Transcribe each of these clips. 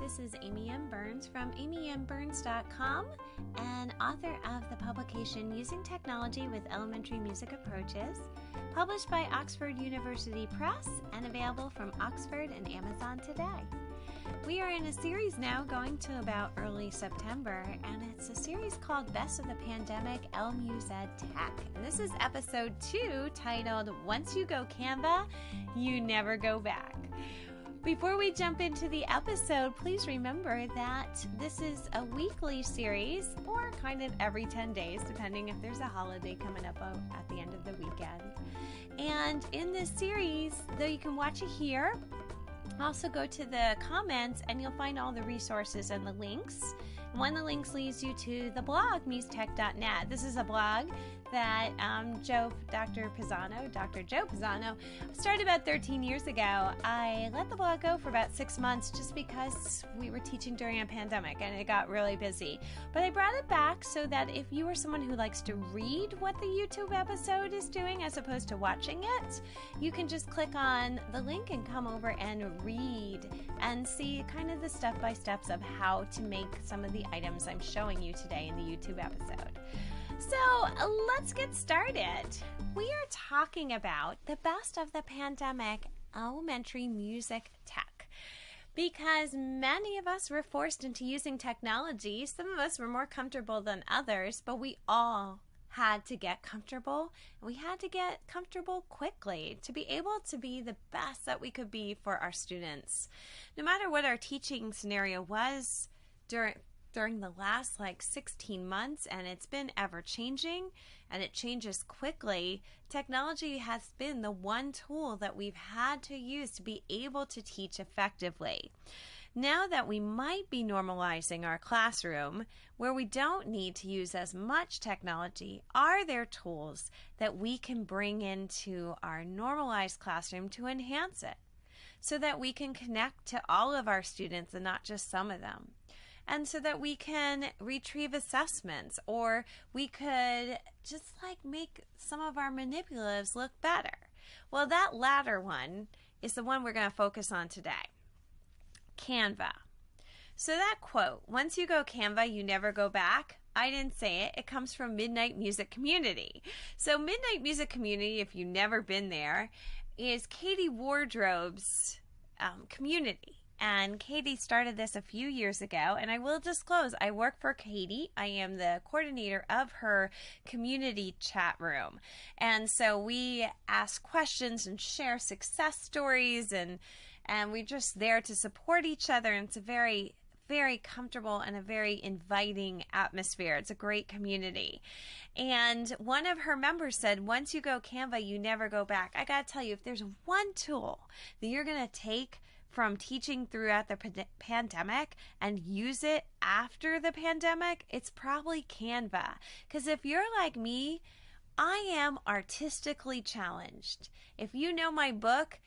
this is Amy M. Burns from amymburns.com and author of the publication Using Technology with Elementary Music Approaches, published by Oxford University Press and available from Oxford and Amazon today. We are in a series now going to about early September, and it's a series called Best of the Pandemic LMU's Ed Tech. And this is episode 2 titled Once You Go Canva, You Never Go Back. Before we jump into the episode, please remember that this is a weekly series, or kind of every 10 days, depending if there's a holiday coming up at the end of the weekend. And in this series, though you can watch it here, also go to the comments and you'll find all the resources and the links. And one of the links leads you to the blog, musetech.net. This is a blog that Dr. Joe Pisano, started about 13 years ago. I let the blog go for about 6 months just because we were teaching during a pandemic and it got really busy. But I brought it back so that if you are someone who likes to read what the YouTube episode is doing as opposed to watching it, you can just click on the link and come over and read and see kind of the step-by-steps of how to make some of the items I'm showing you today in the YouTube episode. So let's get started. We are talking about the best of the pandemic elementary music tech, because many of us were forced into using technology. Some of us were more comfortable than others, but we all had to get comfortable, and we had to get comfortable quickly to be able to be the best that we could be for our students. No matter what our teaching scenario was during the last 16 months, and it's been ever changing and it changes quickly, technology has been the one tool that we've had to use to be able to teach effectively. Now that we might be normalizing our classroom where we don't need to use as much technology, are there tools that we can bring into our normalized classroom to enhance it so that we can connect to all of our students and not just some of them? And so that we can retrieve assessments, or we could just make some of our manipulatives look better. Well, that latter one is the one we're going to focus on today. Canva. So that quote, once you go Canva, you never go back. I didn't say it. It comes from Midnight Music Community. So Midnight Music Community, if you've never been there, is Katie Wardrobe's community. And Katie started this a few years ago, and I will disclose, I work for Katie. I am the coordinator of her community chat room. And so we ask questions and share success stories, and we're just there to support each other. And it's a very, very comfortable and a very inviting atmosphere. It's a great community. And one of her members said, once you go Canva, you never go back. I got to tell you, if there's one tool that you're going to take from teaching throughout the pandemic and use it after the pandemic, it's probably Canva. Because if you're like me, I am artistically challenged. If you know my book,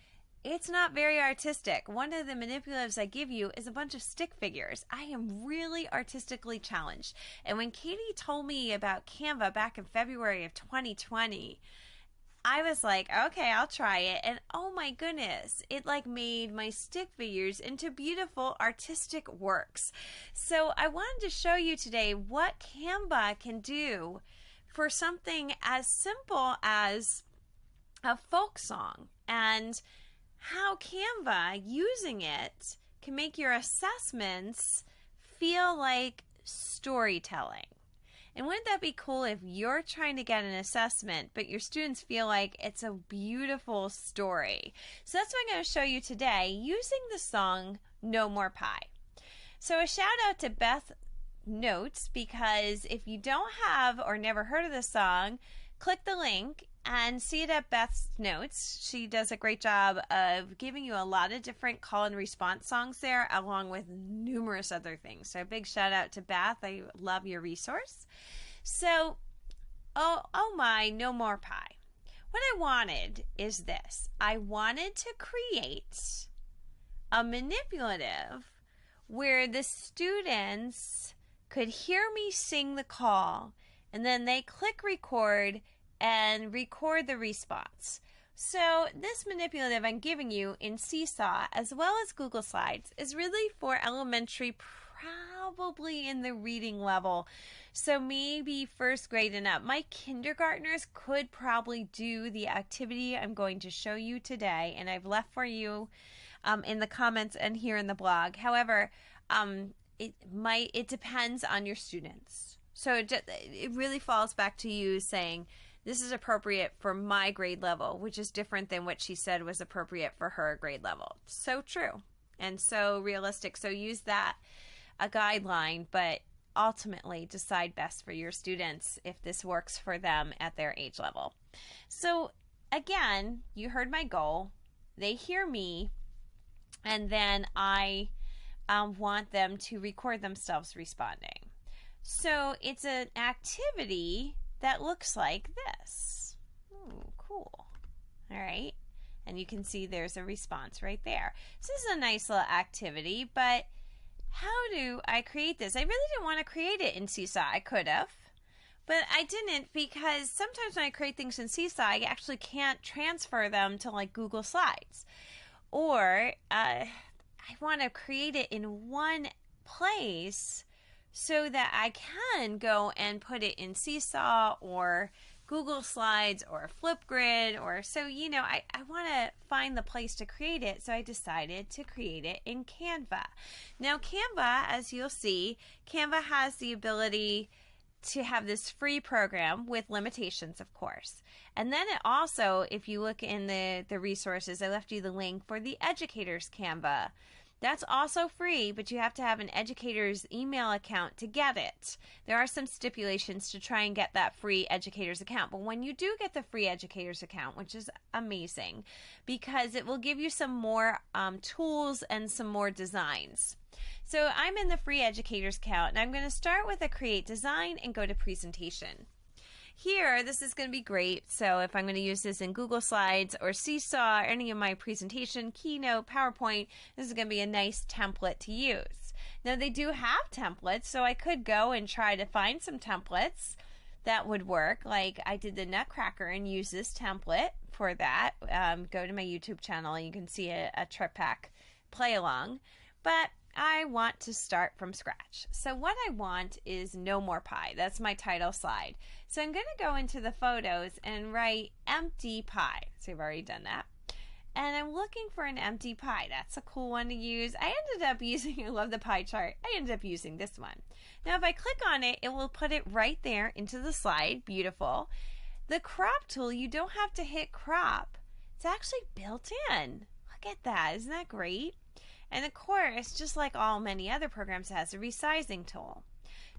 it's not very artistic. One of the manipulatives I give you is a bunch of stick figures. I am really artistically challenged. And when Katie told me about Canva back in February of 2020, I was like, okay, I'll try it. And oh my goodness, it made my stick figures into beautiful artistic works. So I wanted to show you today what Canva can do for something as simple as a folk song, and how Canva, using it, can make your assessments feel like storytelling. And wouldn't that be cool if you're trying to get an assessment, but your students feel like it's a beautiful story? So that's what I'm going to show you today using the song No More Pie. So a shout out to Beth Notes, because if you don't have or never heard of the song, click the link and see it at Beth's Notes. She does a great job of giving you a lot of different call and response songs there, along with numerous other things. So a big shout out to Beth. I love your resource. So, oh my, no more pie. What I wanted is this. I wanted to create a manipulative where the students could hear me sing the call, and then they click record and record the response. So this manipulative I'm giving you in Seesaw as well as Google Slides is really for elementary, probably in the reading level. So maybe first grade and up. My kindergartners could probably do the activity I'm going to show you today, and I've left for you in the comments and here in the blog. However, it depends on your students. So it really falls back to you saying, this is appropriate for my grade level, which is different than what she said was appropriate for her grade level. So true and so realistic. So use that a guideline, but ultimately decide best for your students if this works for them at their age level. So again, you heard my goal. They hear me, and then I want them to record themselves responding. So it's an activity that looks like this. Ooh, cool. All right. And you can see there's a response right there. So this is a nice little activity, but how do I create this? I really didn't want to create it in Seesaw. I could have, but I didn't, because sometimes when I create things in Seesaw, I actually can't transfer them to like Google Slides. Or I want to create it in one place so that I can go and put it in Seesaw or Google Slides or Flipgrid, or so, you know, I want to find the place to create it, so I decided to create it in Canva. Now Canva, as you'll see, Canva has the ability to have this free program with limitations, of course. And then it also, if you look in the resources, I left you the link for the Educators Canva. That's also free, but you have to have an educator's email account to get it. There are some stipulations to try and get that free educator's account. But when you do get the free educator's account, which is amazing, because it will give you some more tools and some more designs. So I'm in the free educator's account, and I'm going to start with a create design and go to presentation. Here, this is going to be great. So if I'm going to use this in Google Slides or Seesaw, or any of my presentation, Keynote, PowerPoint, this is going to be a nice template to use. Now they do have templates, so I could go and try to find some templates that would work. Like I did the Nutcracker and use this template for that. Go to my YouTube channel and you can see a trip pack play along. But I want to start from scratch. So what I want is no more pie. That's my title slide. So I'm going to go into the photos and write empty pie. So I've already done that. And I'm looking for an empty pie. That's a cool one to use. I ended up using, I love the pie chart. I ended up using this one. Now if I click on it, it will put it right there into the slide. Beautiful. The crop tool, you don't have to hit crop. It's actually built in. Look at that. Isn't that great? And of course, just like all many other programs, it has a resizing tool.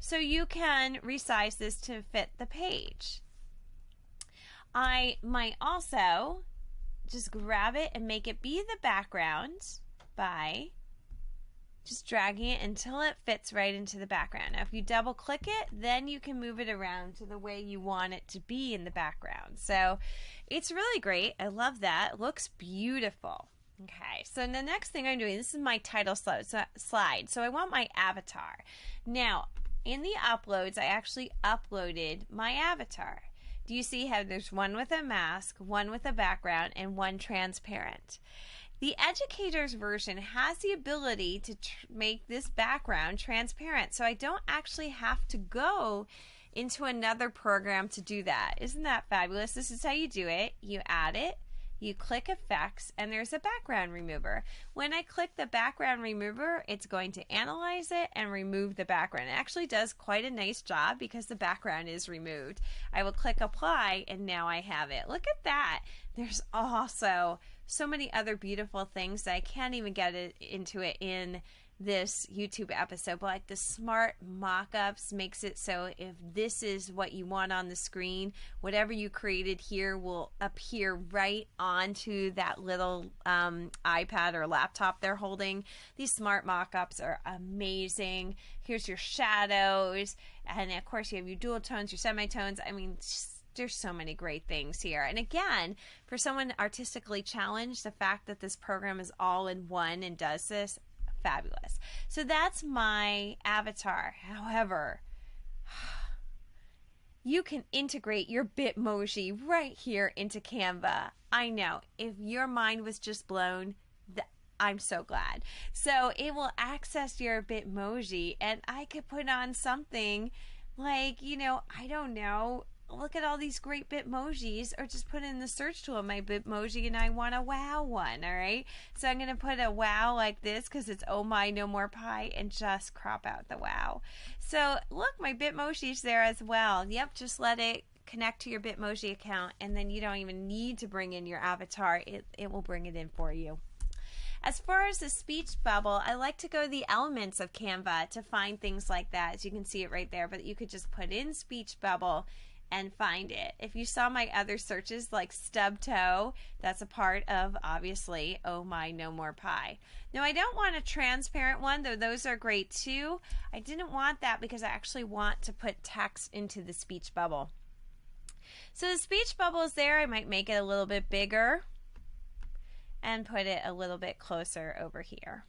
So you can resize this to fit the page. I might also just grab it and make it be the background by just dragging it until it fits right into the background. Now if you double click it, then you can move it around to the way you want it to be in the background. So it's really great. I love that. It looks beautiful. Okay, so the next thing I'm doing, this is my title slide. So I want my avatar. Now, in the uploads, I actually uploaded my avatar. Do you see how there's one with a mask, one with a background, and one transparent? The educator's version has the ability to make this background transparent, so I don't actually have to go into another program to do that. Isn't that fabulous? This is how you do it. You add it. You click effects and there's a background remover. When I click the background remover, it's going to analyze it and remove the background. It actually does quite a nice job because the background is removed. I will click apply and now I have it. Look at that. There's also so many other beautiful things that I can't even get into it in this YouTube episode, but like the smart mock-ups makes it so if this is what you want on the screen, whatever you created here will appear right onto that little iPad or laptop they're holding. These smart mock-ups are amazing. Here's your shadows, and of course you have your dual tones, your semitones. I mean, there's so many great things here. And again, for someone artistically challenged, the fact that this program is all in one and does this, fabulous. So that's my avatar. However, you can integrate your Bitmoji right here into Canva. I know, if your mind was just blown, I'm so glad. So it will access your Bitmoji, and I could put on something like, I don't know, look at all these great Bitmojis, or just put in the search tool of my Bitmoji and I want a wow one, all right? So I'm going to put a wow like this because it's oh my no more pie, and just crop out the wow. So look, my Bitmoji's there as well. Yep, just let it connect to your Bitmoji account, and then you don't even need to bring in your avatar. It will bring it in for you. As far as the speech bubble, I like to go to the elements of Canva to find things like that. As you can see it right there, but you could just put in speech bubble and find it. If you saw my other searches like stub toe, that's a part of, obviously, oh my no more pie. Now I don't want a transparent one, though those are great too. I didn't want that because I actually want to put text into the speech bubble. So the speech bubble is there. I might make it a little bit bigger and put it a little bit closer over here.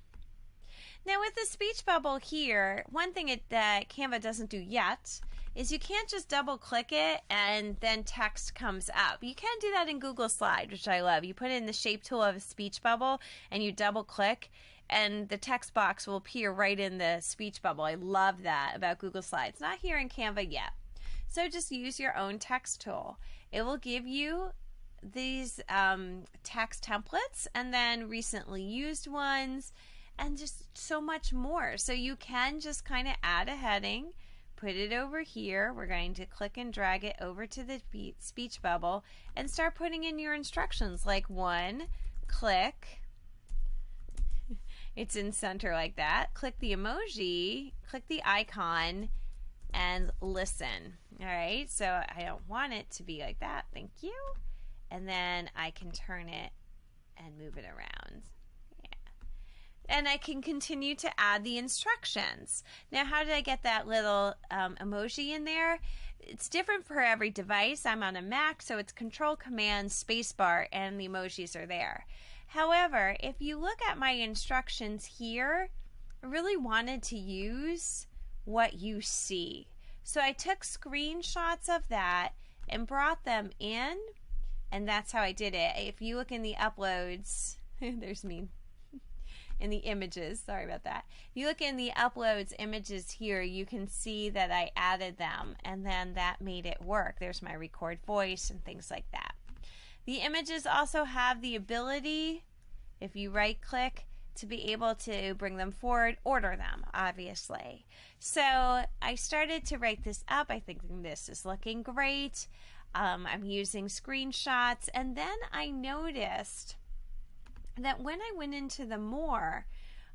Now with the speech bubble here, one thing that Canva doesn't do yet is you can't just double click it and then text comes up. You can do that in Google Slides, which I love. You put in the shape tool of a speech bubble and you double click and the text box will appear right in the speech bubble. I love that about Google Slides. Not here in Canva yet. So just use your own text tool. It will give you these text templates and then recently used ones and just so much more. So you can just kind of add a heading, put it over here. We're going to click and drag it over to the speech bubble and start putting in your instructions like one, click. It's in center like that. Click the emoji, click the icon, and listen. All right, so I don't want it to be like that. Thank you. And then I can turn it and move it around. Yeah. And I can continue to add the instructions. Now, how did I get that little emoji in there? It's different for every device. I'm on a Mac, so it's Control Command Spacebar, and the emojis are there. However, if you look at my instructions here, I really wanted to use what you see. So I took screenshots of that and brought them in. And that's how I did it. If you look in the uploads, there's me in the images, sorry about that. If you look in the uploads images here, you can see that I added them and then that made it work. There's my record voice and things like that. The images also have the ability, if you right click, to be able to bring them forward, order them, obviously. So I started to write this up. I think this is looking great. I'm using screenshots, and then I noticed that when I went into the more,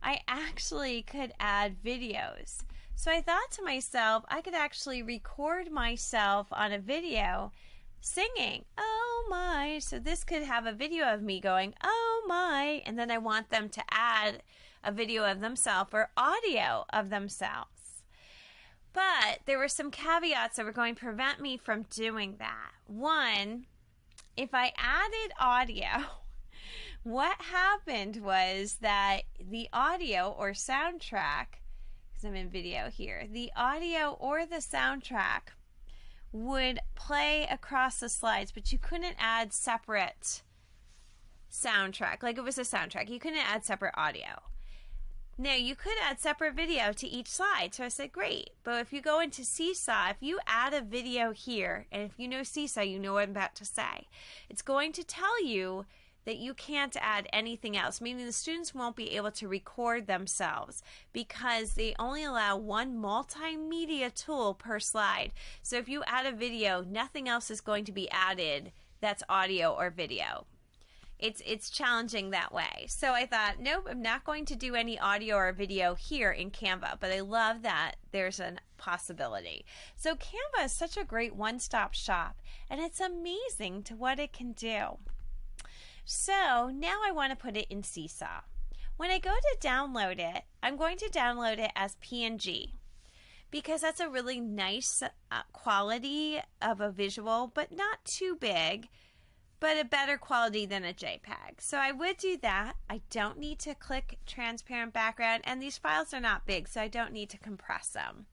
I actually could add videos. So I thought to myself, I could actually record myself on a video singing, oh my. So this could have a video of me going, oh my, and then I want them to add a video of themselves or audio of themselves. But there were some caveats that were going to prevent me from doing that. One, if I added audio, what happened was that the audio or soundtrack, because I'm in video here, the audio or the soundtrack would play across the slides, but you couldn't add separate soundtrack. Like it was a soundtrack. You couldn't add separate audio. Now, you could add separate video to each slide, so I said, great. But if you go into Seesaw, if you add a video here, and if you know Seesaw, you know what I'm about to say, it's going to tell you that you can't add anything else, meaning the students won't be able to record themselves because they only allow one multimedia tool per slide. So if you add a video, nothing else is going to be added that's audio or video. It's challenging that way. So I thought, nope, I'm not going to do any audio or video here in Canva, but I love that there's a possibility. So Canva is such a great one-stop shop, and it's amazing to what it can do. So now I want to put it in Seesaw. When I go to download it, I'm going to download it as PNG because that's a really nice quality of a visual, but not too big, but a better quality than a JPEG. So I would do that. I don't need to click transparent background, and these files are not big, so I don't need to compress them.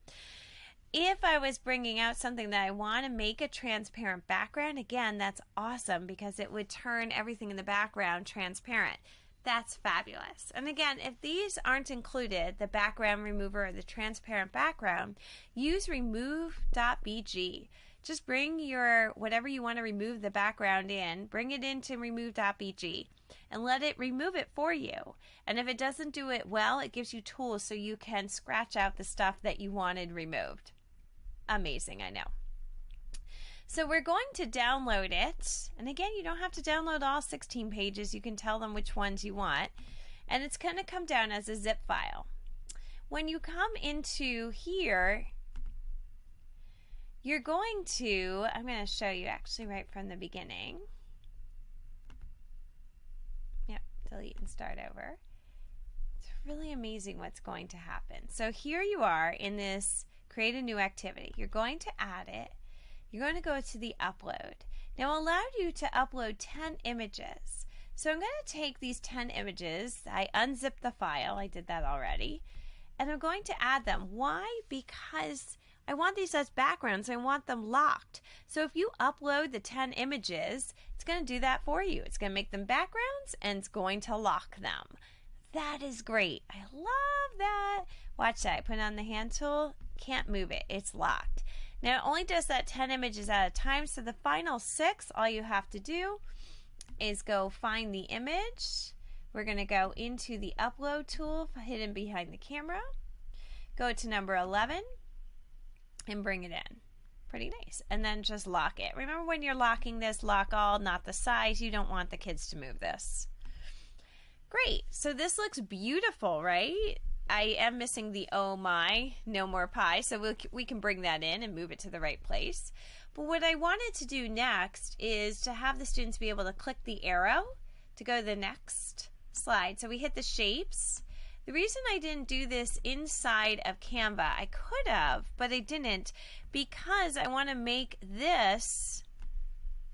if I was bringing out something that I want to make a transparent background, again, that's awesome because it would turn everything in the background transparent. That's fabulous. And again, if these aren't included, the background remover or the transparent background, use remove.bg. Just bring your whatever you want to remove the background in, bring it into remove.bg and let it remove it for you. And if it doesn't do it well, it gives you tools so you can scratch out the stuff that you wanted removed. Amazing, I know. So we're going to download it. And again, you don't have to download all 16 pages. You can tell them which ones you want. And it's going to come down as a zip file. When you come into here, you're going to, I'm going to show you actually right from the beginning. Yep, delete and start over. It's really amazing what's going to happen. So here you are in this create a new activity. You're going to add it. You're going to go to the upload. Now, it allowed you to upload 10 images. So I'm going to take these 10 images. I unzipped the file. I did that already. And I'm going to add them. Why? Because I want these as backgrounds. I want them locked. So if you upload the 10 images, it's going to do that for you. It's going to make them backgrounds and it's going to lock them. That is great. I love that. Watch that. I put on the hand tool. Can't move it. It's locked. Now it only does that 10 images at a time, so the final 6, all you have to do is go find the image. We're going to go into the upload tool hidden behind the camera, go to number 11 and bring it in. Pretty nice. And then just lock it. Remember when you're locking this, lock all, not the size. You don't want the kids to move this. Great. So this looks beautiful, right? I am missing the oh my, no more pie, so we can bring that in and move it to the right place. But what I wanted to do next is to have the students be able to click the arrow to go to the next slide. So we hit the shapes. The reason I didn't do this inside of Canva, I could have, but I didn't, because I want to make this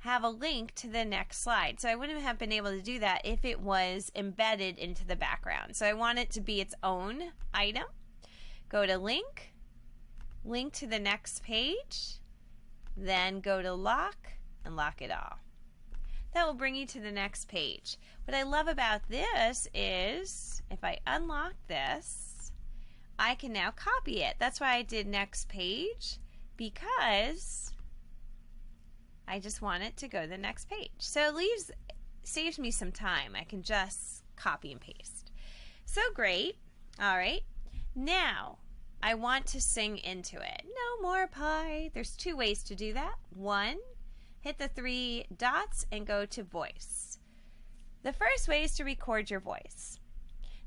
have a link to the next slide. So I wouldn't have been able to do that if it was embedded into the background. So I want it to be its own item. Go to link, link to the next page, then go to lock and lock it all. That will bring you to the next page. What I love about this is if I unlock this, I can now copy it. That's why I did next page, because I just want it to go to the next page. So it saves me some time. I can just copy and paste. So great. All right. Now I want to sing into it. No more pie. There's 2 ways to do that. 1, hit the 3 dots and go to voice. The first way is to record your voice.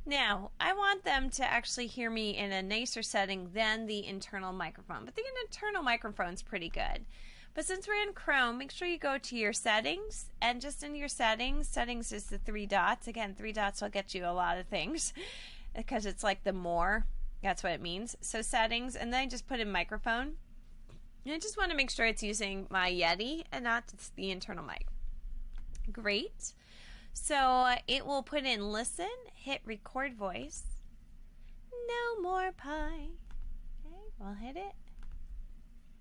Now, I want them to actually hear me in a nicer setting than the internal microphone, but the internal microphone's pretty good. But since we're in Chrome, make sure you go to your settings, and just in your settings is the 3 dots. Again, 3 dots will get you a lot of things because it's like the more, that's what it means. So settings, and then I just put in microphone. And I just want to make sure it's using my Yeti and not the internal mic. Great. So it will put in listen, hit record voice. No more pie. Okay, we'll hit it.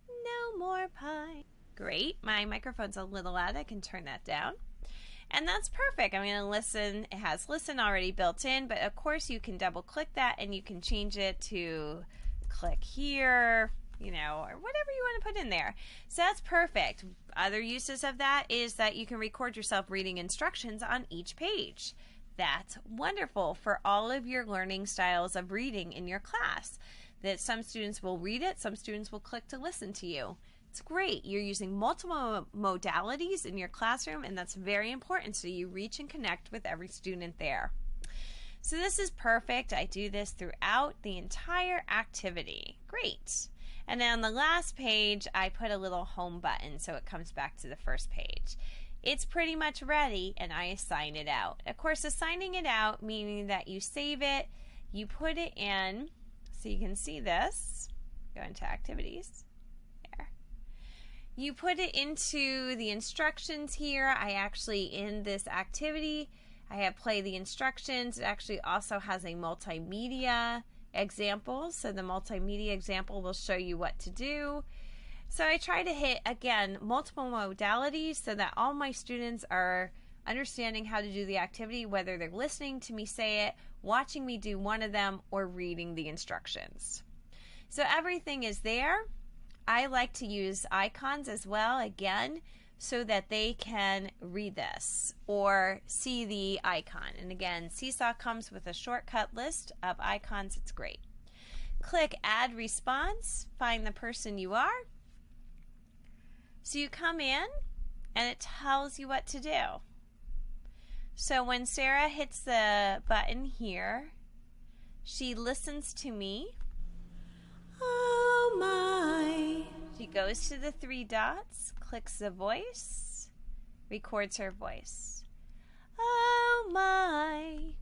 No more pie. Great. My microphone's a little loud. I can turn that down. And that's perfect. I'm going to listen. It has listen already built in, but of course you can double click that and you can change it to click here, you know, or whatever you want to put in there. So that's perfect. Other uses of that is that you can record yourself reading instructions on each page. That's wonderful for all of your learning styles of reading in your class. That some students will read it, some students will click to listen to you. It's great. You're using multiple modalities in your classroom, and that's very important so you reach and connect with every student there. So this is perfect. I do this throughout the entire activity. Great. And then on the last page, I put a little home button so it comes back to the first page. It's pretty much ready, and I assign it out. Of course, assigning it out meaning that you save it, you put it in, so you can see this. Go into activities. There. You put it into the instructions here. I actually, in this activity, I have play the instructions. It actually also has a multimedia examples. So the multimedia example will show you what to do. So I try to hit, again, multiple modalities so that all my students are understanding how to do the activity, whether they're listening to me say it, watching me do one of them, or reading the instructions. So everything is there. I like to use icons as well, again, so that they can read this or see the icon. And again, Seesaw comes with a shortcut list of icons. It's great. Click Add Response, find the person you are. So you come in and it tells you what to do. So when Sarah hits the button here, she listens to me. Oh my. She goes to the 3 dots, clicks the voice, records her voice. Oh my.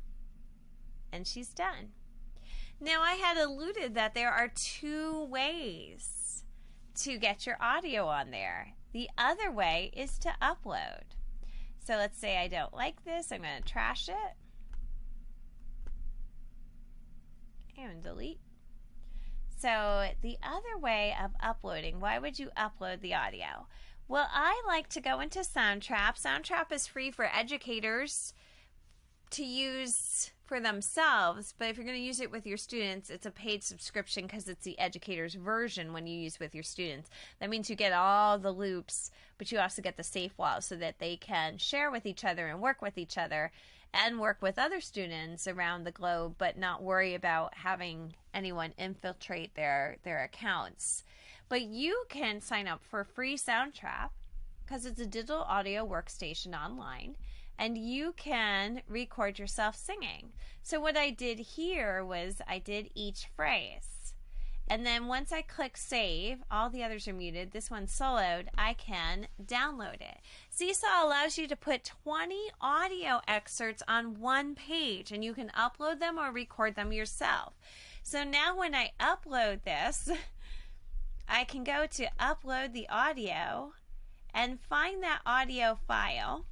And she's done. Now I had alluded that there are 2 ways to get your audio on there. The other way is to upload. So let's say I don't like this. I'm going to trash it. And delete. So the other way of uploading, why would you upload the audio? Well, I like to go into Soundtrap. Soundtrap is free for educators to use for themselves, but if you're going to use it with your students, it's a paid subscription because it's the educator's version when you use with your students. That means you get all the loops, but you also get the safe walls so that they can share with each other and work with each other and work with other students around the globe, but not worry about having anyone infiltrate their accounts. But you can sign up for free Soundtrap because it's a digital audio workstation online, and you can record yourself singing. So what I did here was I did each phrase. And then once I click save, all the others are muted, this one's soloed, I can download it. Seesaw allows you to put 20 audio excerpts on one page, and you can upload them or record them yourself. So now when I upload this, I can go to upload the audio and find that audio file.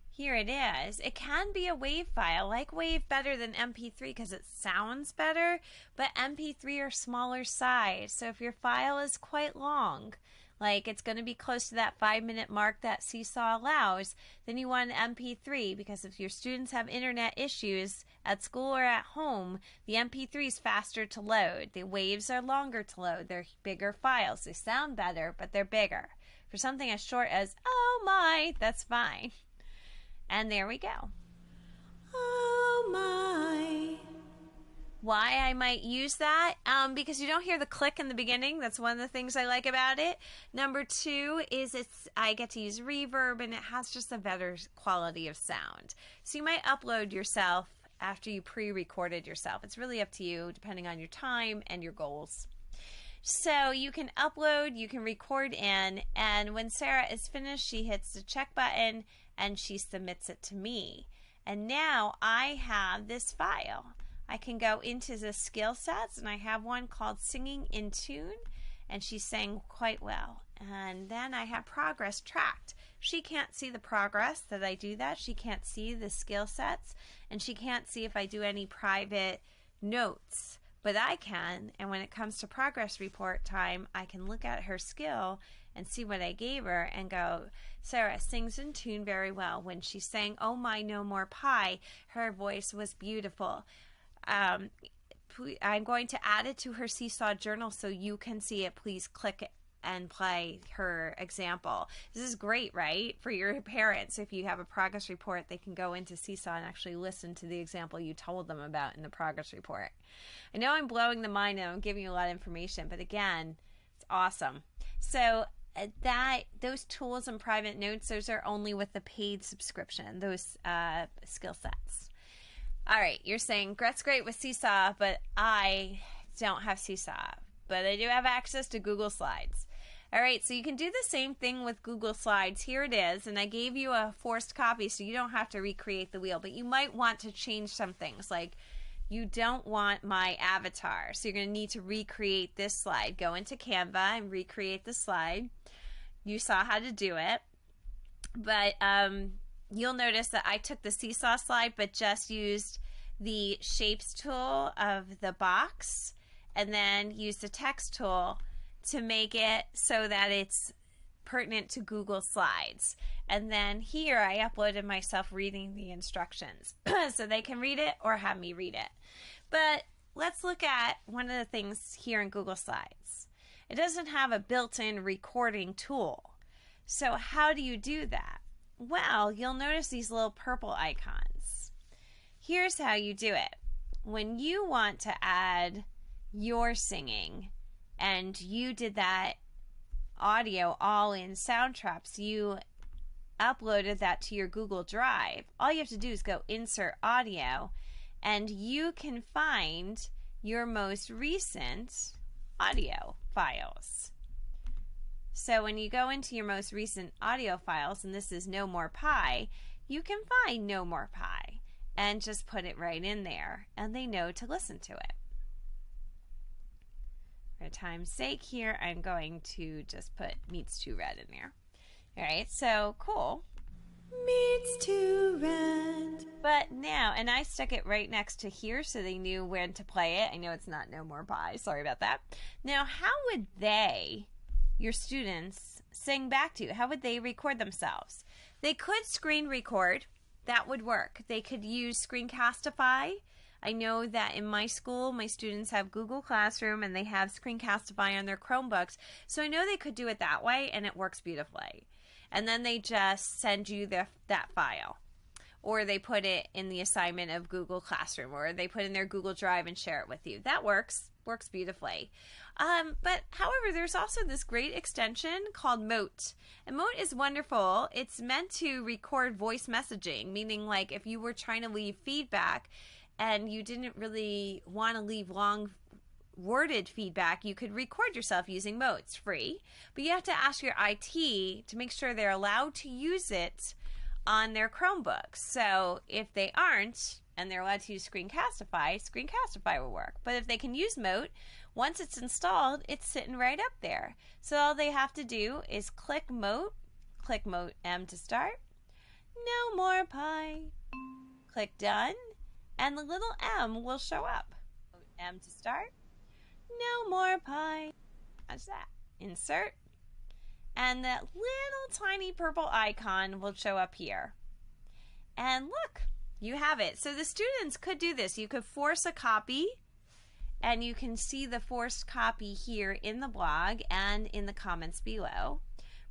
Here it is. It can be a WAV file. I like WAV better than MP3 because it sounds better, but MP3 are smaller size. So if your file is quite long, like it's going to be close to that 5-minute mark that Seesaw allows, then you want an MP3 because if your students have internet issues at school or at home, the MP3 is faster to load. The WAVs are longer to load. They're bigger files. They sound better, but they're bigger. For something as short as, oh my, that's fine. And there we go. Oh my. Why I might use that? Because you don't hear the click in the beginning. That's one of the things I like about it. Number 2 is I get to use reverb, and it has just a better quality of sound. So you might upload yourself after you pre-recorded yourself. It's really up to you depending on your time and your goals. So you can upload, you can record in, and when Sarah is finished, she hits the check button and she submits it to me. And now I have this file. I can go into the skill sets, and I have one called Singing in Tune, and she sang quite well. And then I have progress tracked. She can't see the progress that I do that. She can't see the skill sets, and she can't see if I do any private notes. But I can, and when it comes to progress report time, I can look at her skill and see what I gave her and go, Sarah sings in tune very well. When she sang Oh My No More Pie, her voice was beautiful. I'm going to add it to her Seesaw journal so you can see it. Please click it and play her example. This is great, right? For your parents, if you have a progress report, they can go into Seesaw and actually listen to the example you told them about in the progress report. I know I'm blowing the mind and I'm giving you a lot of information, but again, it's awesome. So those tools and private notes, those are only with the paid subscription, those skill sets. All right, you're saying, that's great with Seesaw, but I don't have Seesaw, but I do have access to Google Slides. All right, so you can do the same thing with Google Slides. Here it is, and I gave you a forced copy so you don't have to recreate the wheel, but you might want to change some things, like you don't want my avatar, so you're going to need to recreate this slide. Go into Canva and recreate the slide. You saw how to do it, but you'll notice that I took the Seesaw slide but just used the shapes tool of the box and then use the text tool to make it so that it's pertinent to Google Slides. And then here I uploaded myself reading the instructions so they can read it or have me read it. But let's look at one of the things here in Google Slides. It doesn't have a built-in recording tool. So how do you do that? Well, you'll notice these little purple icons. Here's how you do it. When you want to add your singing and you did that audio all in Soundtraps, you uploaded that to your Google Drive, all you have to do is go Insert Audio and you can find your most recent audio files. So when you go into your most recent audio files, and this is No More Pie, you can find No More Pie and just put it right in there and they know to listen to it. For time's sake here, I'm going to just put Meets to Red in there. All right, so cool. Meets to Red. But now, and I stuck it right next to here so they knew when to play it. I know it's not No More Pie, sorry about that. Now, how would they, your students, sing back to you? How would they record themselves? They could screen record. That would work. They could use Screencastify. I know that in my school, my students have Google Classroom and they have Screencastify on their Chromebooks. So I know they could do it that way and it works beautifully. And then they just send you that file. Or they put it in the assignment of Google Classroom, or they put in their Google Drive and share it with you. That works beautifully. But however, there's also this great extension called Mote. And Mote is wonderful. It's meant to record voice messaging, meaning like if you were trying to leave feedback and you didn't really want to leave long worded feedback, you could record yourself using Mote. It's free, but you have to ask your IT to make sure they're allowed to use it on their Chromebooks. So if they aren't and they're allowed to use Screencastify will work. But if they can use Mote, once it's installed, it's sitting right up there. So all they have to do is click Mote M to start, No More Pie, click Done, and the little M will show up. M to start, No More Pie. That's that. Insert. And that little tiny purple icon will show up here. And look, you have it. So the students could do this. You could force a copy, and you can see the forced copy here in the blog and in the comments below.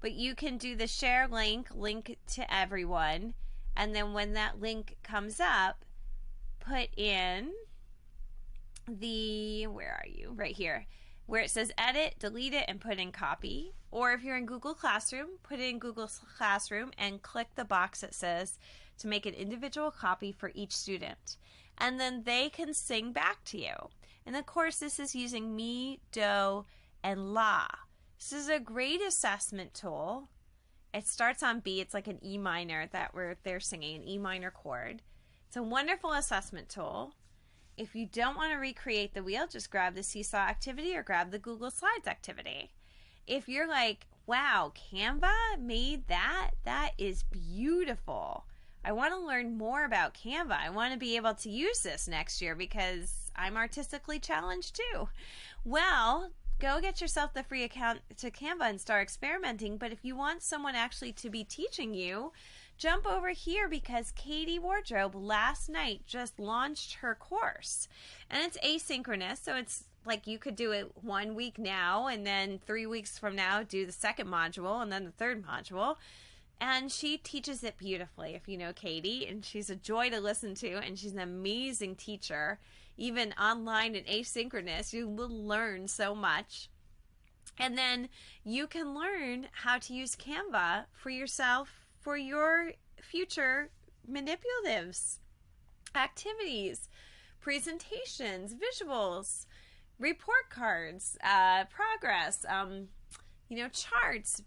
But you can do the share link to everyone, and then when that link comes up, put in the, where are you? Right here, where it says edit, delete it, and put in copy. Or if you're in Google Classroom, put it in Google Classroom and click the box that says to make an individual copy for each student. And then they can sing back to you. And of course, this is using mi, do, and la. This is a great assessment tool. It starts on B. It's like an E minor they're singing, an E minor chord. It's a wonderful assessment tool. If you don't want to recreate the wheel, just grab the Seesaw activity or grab the Google Slides activity. If you're like, wow, Canva made that? That is beautiful. I want to learn more about Canva. I want to be able to use this next year because I'm artistically challenged too. Well, go get yourself the free account to Canva and start experimenting. But if you want someone actually to be teaching you, jump over here because Katie Wardrobe last night just launched her course. And it's asynchronous, so it's like you could do it 1 week now and then 3 weeks from now do the second module and then the third module. And she teaches it beautifully, if you know Katie, and she's a joy to listen to, and she's an amazing teacher. Even online and asynchronous, you will learn so much. And then you can learn how to use Canva for yourself for your future manipulatives, activities, presentations, visuals, report cards, progress, charts,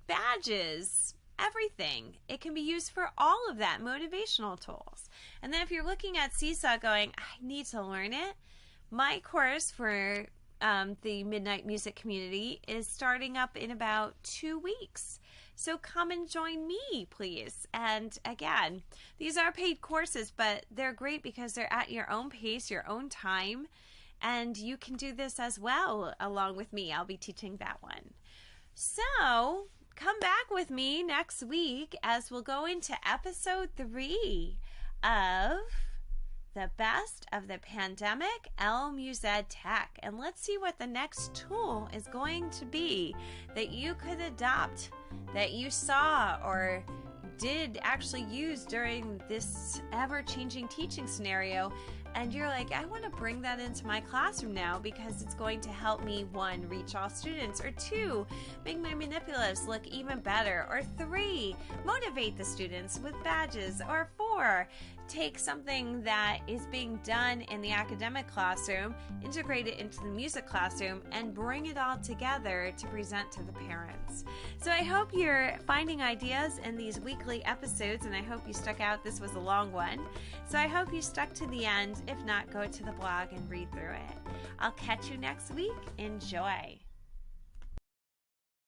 badges, everything. It can be used for all of that, motivational tools. And then if you're looking at Seesaw going, I need to learn it, my course for the Midnight Music Community is starting up in about 2 weeks. So come and join me, please. And again, these are paid courses, but they're great because they're at your own pace, your own time, and you can do this as well along with me. I'll be teaching that one. So come back with me next week as we'll go into episode 3 of the best of the pandemic L-Mused tech. And let's see what the next tool is going to be that you could adopt, that you saw or did actually use during this ever-changing teaching scenario. And you're like, I want to bring that into my classroom now because it's going to help me, 1, reach all students, or 2, make my manipulatives look even better, or 3, motivate the students with badges, or 4, take something that is being done in the academic classroom, integrate it into the music classroom, and bring it all together to present to the parents. So I hope you're finding ideas in these weekly episodes, and I hope you stuck out. This was a long one. So I hope you stuck to the end. If not, go to the blog and read through it. I'll catch you next week. Enjoy.